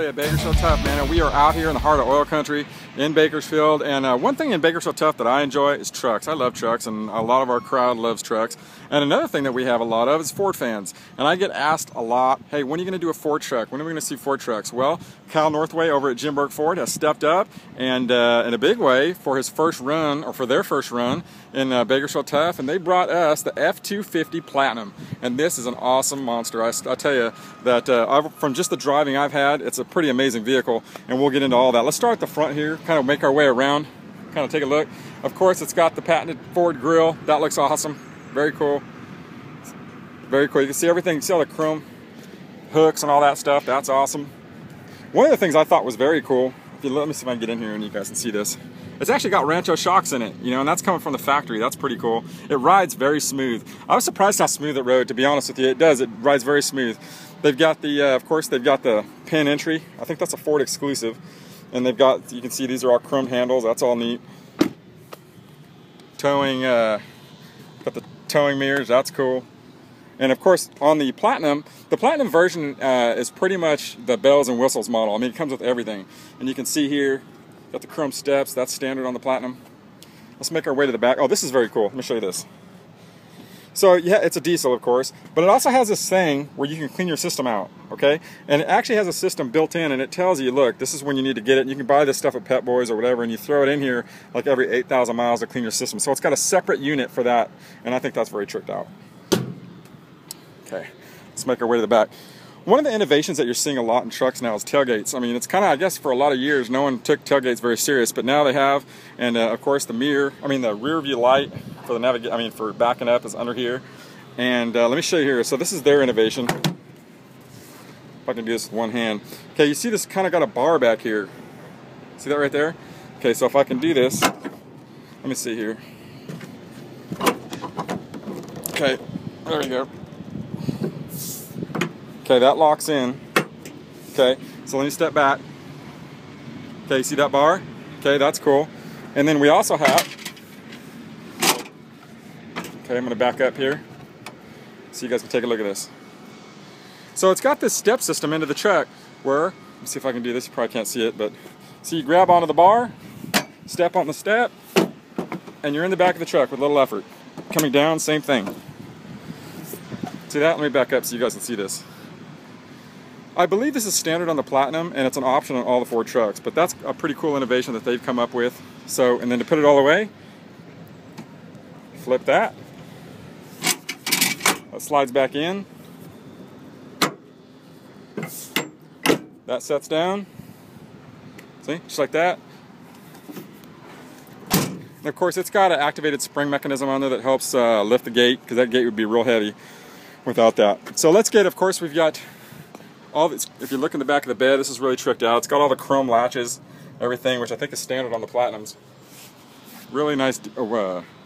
tell you, Bakersfield Tough, man. We are out here in the heart of oil country in Bakersfield, and one thing in Bakersfield Tough that I enjoy is trucks. I love trucks, and a lot of our crowd loves trucks. And another thing that we have a lot of is Ford fans. And I get asked a lot, hey, when are you going to do a Ford truck? When are we going to see Ford trucks? Well, Kyle Northway over at Jim Burke Ford has stepped up, and in a big way for his first run, or for their first run in Bakersfield Tough, and they brought us the F250 Platinum. And this is an awesome monster. I tell you that from just the driving I've had, it's a pretty amazing vehicle, and we'll get into all that. Let's start at the front here, kind of make our way around, kind of take a look. Of course, it's got the patented Ford grille. That looks awesome. Very cool. Very cool. You can see everything. You see all the chrome hooks and all that stuff. That's awesome. One of the things I thought was very cool, if you let me see if I can get in here and you guys can see this. It's actually got Rancho Shocks in it, you know, and that's coming from the factory. That's pretty cool. It rides very smooth. I was surprised how smooth it rode, to be honest with you. It does. It rides very smooth. They've got the, of course, they've got the pin entry. I think that's a Ford exclusive. And they've got, you can see these are all chrome handles. That's all neat. Towing, got the towing mirrors. That's cool. And of course, on the Platinum version is pretty much the bells and whistles model. I mean, it comes with everything. And you can see here, got the chrome steps. That's standard on the Platinum. Let's make our way to the back. Oh, this is very cool. Let me show you this. So yeah, it's a diesel, of course, but it also has this thing where you can clean your system out, okay? And it actually has a system built in, and it tells you, look, this is when you need to get it. And you can buy this stuff at Pet Boys or whatever, and you throw it in here like every 8,000 miles to clean your system. So it's got a separate unit for that, and I think that's very tricked out. Okay, let's make our way to the back. One of the innovations that you're seeing a lot in trucks now is tailgates. I mean, it's kind of, I guess, for a lot of years, no one took tailgates very serious, but now they have. And of course, the rear view light for the for backing up is under here. And let me show you here. So this is their innovation. If I can do this with one hand. Okay, you see this kind of got a bar back here. See that right there? Okay, so if I can do this, let me see here. Okay, there we go. Okay, that locks in. Okay, so let me step back. Okay, you see that bar? Okay, that's cool. And then we also have, okay, I'm gonna back up here so you guys can take a look at this. So it's got this step system into the truck where, let me see if I can do this, you probably can't see it, but so you grab onto the bar, step on the step, and you're in the back of the truck with little effort. Coming down, same thing. See that? Let me back up so you guys can see this. I believe this is standard on the Platinum, and it's an option on all the Ford trucks, but that's a pretty cool innovation that they've come up with. So, and then to put it all away, flip that. That slides back in. That sets down. See, just like that. And of course, it's got an activated spring mechanism on there that helps lift the gate, because that gate would be real heavy without that. So let's get, of course, we've got all this. If you look in the back of the bed, this is really tricked out. It's got all the chrome latches, everything, which I think is standard on the Platinums. Really nice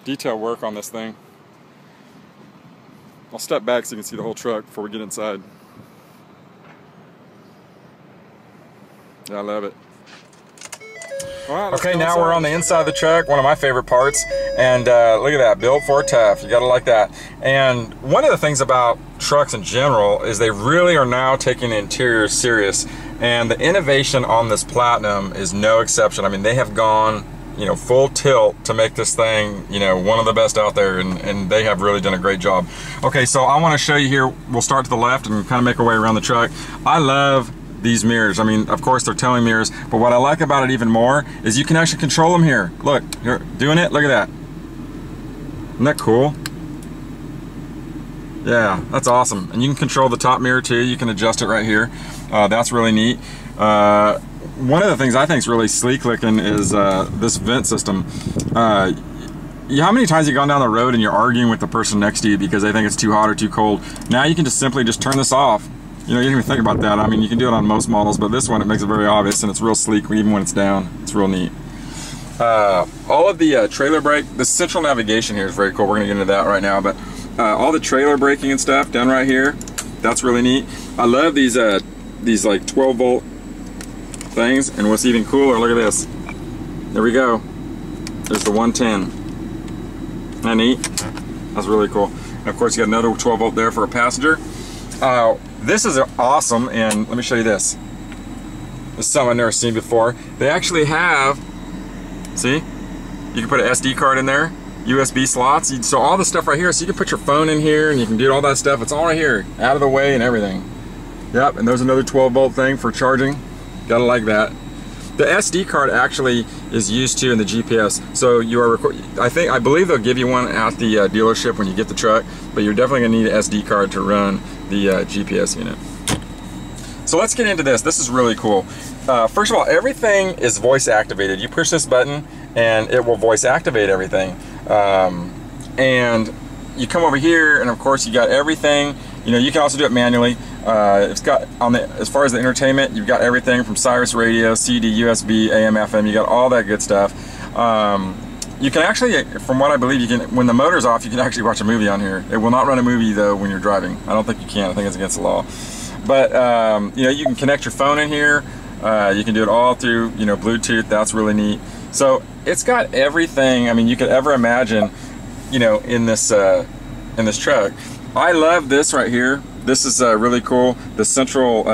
detail work on this thing. I'll step back so you can see the whole truck before we get inside. Yeah, I love it. Right, okay, now we're on the inside of the truck, one of my favorite parts, and look at that, built for tough. You gotta like that. And one of the things about trucks in general is they really are now taking the interior serious, and the innovation on this Platinum is no exception. I mean, they have gone, you know, full tilt to make this thing, you know, one of the best out there, and they have really done a great job. Okay, so I want to show you here, we'll start to the left and kind of make our way around the truck. I love these mirrors. I mean, of course they're towing mirrors, but what I like about it even more is you can actually control them here. Look, you're doing it, look at that. Isn't that cool? Yeah, that's awesome. And you can control the top mirror too. You can adjust it right here. That's really neat. One of the things I think is really sleek looking is this vent system. How many times have you gone down the road and you're arguing with the person next to you because they think it's too hot or too cold? Now you can just simply just turn this off. You know, you didn't even think about that. I mean, you can do it on most models, but this one, it makes it very obvious, and it's real sleek even when it's down. It's real neat. All of the trailer brake, the central navigation here is very cool. We're gonna get into that right now, but all the trailer braking and stuff done right here, that's really neat. I love these like 12-volt things, and what's even cooler, look at this. There we go. There's the 110. Isn't that neat? That's really cool. And of course, you got another 12-volt there for a passenger. This is awesome, and let me show you this. This is something I've never seen before. They actually have, see, you can put an SD card in there, USB slots, so all the stuff right here, so you can put your phone in here and you can do all that stuff. It's all right here, out of the way and everything. Yep, and there's another 12-volt thing for charging. Gotta like that. The SD card actually is used too in the GPS. So you are I believe they'll give you one at the dealership when you get the truck, but you're definitely gonna need an SD card to run the GPS unit. So let's get into this. This is really cool. First of all, everything is voice activated. You push this button and it will voice activate everything. And you come over here and of course you got everything. You know, you can also do it manually. It's got, as far as the entertainment, you've got everything from Sirius radio, CD, USB, AM, FM, you got all that good stuff. You can actually, from what I believe, you can, when the motor's off, you can actually watch a movie on here. It will not run a movie though when you're driving. I don't think you can, I think it's against the law. But, you know, you can connect your phone in here. You can do it all through, you know, Bluetooth. That's really neat. So it's got everything, I mean, you could ever imagine, you know, in this truck. I love this right here. This is really cool. The central,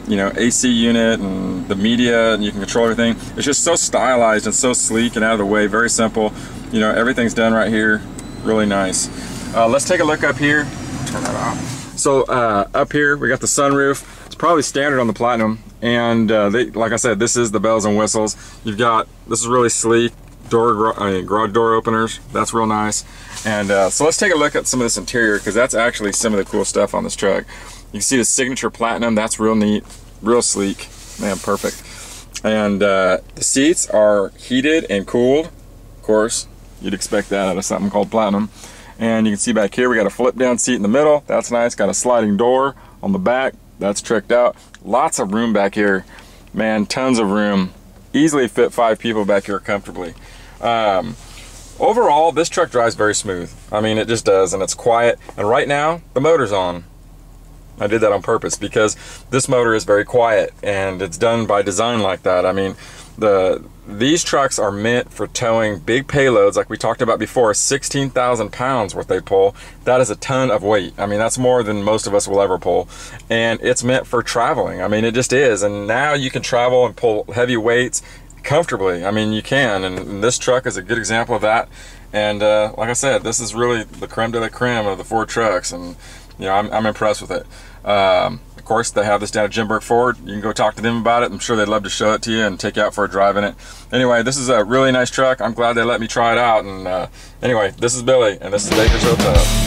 you know, AC unit and the media, and you can control everything. It's just so stylized and so sleek and out of the way. Very simple. You know, everything's done right here. Really nice. Let's take a look up here. Turn that off. So up here we got the sunroof. It's probably standard on the Platinum, and like I said, this is the bells and whistles. You've got, this is really sleek. Garage door openers. That's real nice. And so let's take a look at some of this interior, because that's actually some of the cool stuff on this truck. You can see the signature Platinum. That's real neat, real sleek. Man, perfect. And the seats are heated and cooled. Of course, you'd expect that out of something called Platinum. And you can see back here we got a flip down seat in the middle. That's nice. Got a sliding door on the back. That's tricked out. Lots of room back here. Man, tons of room. Easily fit 5 people back here comfortably. Overall, this truck drives very smooth. I mean, it just does, and it's quiet. And right now, the motor's on. I did that on purpose because this motor is very quiet, and it's done by design like that. I mean, these trucks are meant for towing big payloads, like we talked about before. 16,000 pounds what they pull. That is a ton of weight. I mean, that's more than most of us will ever pull. And it's meant for traveling. I mean, it just is. And now you can travel and pull heavy weights comfortably. I mean, you can, and this truck is a good example of that. And like I said, this is really the creme de la creme of the Ford trucks, and you know, I'm impressed with it. Of course, they have this down at Jimburg Ford. You can go talk to them about it. I'm sure they'd love to show it to you and take you out for a drive in it. Anyway, this is a really nice truck. I'm glad they let me try it out. And anyway, this is Billy, and this is Bakersfield Tough.